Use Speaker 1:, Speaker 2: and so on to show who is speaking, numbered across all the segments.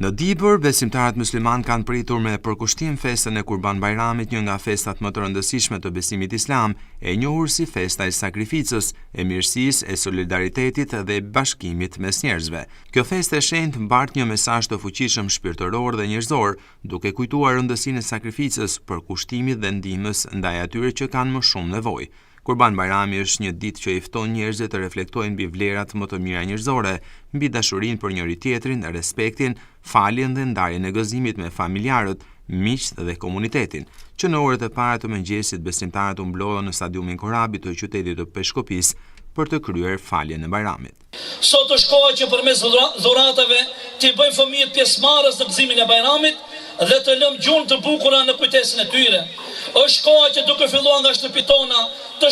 Speaker 1: Në Dibër, besimtarët musliman kanë pritur me përkushtim festën e Kurban Bajramit, një nga festat më të rëndësishme të besimit islam, e njohur si festa e sakrificës, e mirësisë, e solidaritetit dhe bashkimit mes njerëzve. Kjo festë e shenjtë mbart një mesazh të fuqishëm shpirtëror dhe njerëzor, duke kujtuar rëndësinë e sakrificës, përkushtimit dhe ndihmës ndaj atyre që kanë më shumë nevojë. Kurban Bajrami është një ditë që i fton njerëzit të reflektojnë mbi vlerat më të mira njerëzore, mbi dashurinë për njëri tjetrin, respektin, faljen dhe ndarjen e gëzimit me familjarët, miqt dhe komunitetin. Që në orët e para të mëngjesit besimtarët u mblodhen në stadiumin Korabi të qytetit të Peshkopis për të kryer faljen e Bajramit.
Speaker 2: Sot është koha që përmes dhuratave të bëjmë fëmijët pjesëmarrës në gëzimin e Bajramit dhe të lëmë gjunë të bukura në kujtesën e tyre. Është koha që duke filluar nga shtëpitë tona të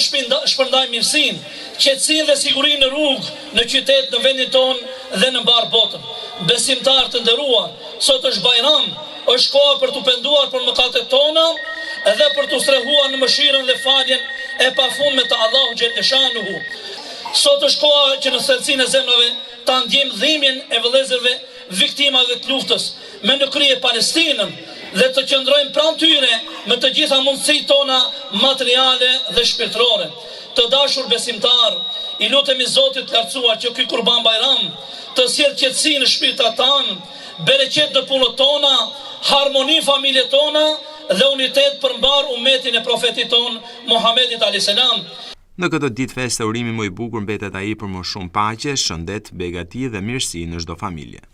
Speaker 2: shpërndajmë mirësinë, qetësinë dhe sigurinë në rrugë, në qytet, në vendin tonë dhe në mbar botën. Besimtarë të nderuar, sot është Bajram, është koha për të penduar për mëkatet tona dhe për të strehuar në mëshirën dhe faljen e pafundme të Allahu xhaleshanuhu. Sot është koha që në thelësinë e zemrave ta ndjejmë dhimbjen e vëllezërve viktimave të luftës me në krye Palestinën dhe të qëndrojmë pranë tyre me të gjitha mundësitë tona materiale dhe shpirtërore. Të dashur besimtar, i lutemi Zotit të lartësuar që ky Kurban Bajram të sjellë qetësi në shpirtrat tanë, bereqet në punët tona, harmoni familjet tona dhe unitet përmbar umetin e profetit ton Muhamedit alayhis salam.
Speaker 1: Në këtë ditë festë urimi më i bukur mbetet ai për më shumë paqe, shëndet, begati dhe mirësi në çdo familje.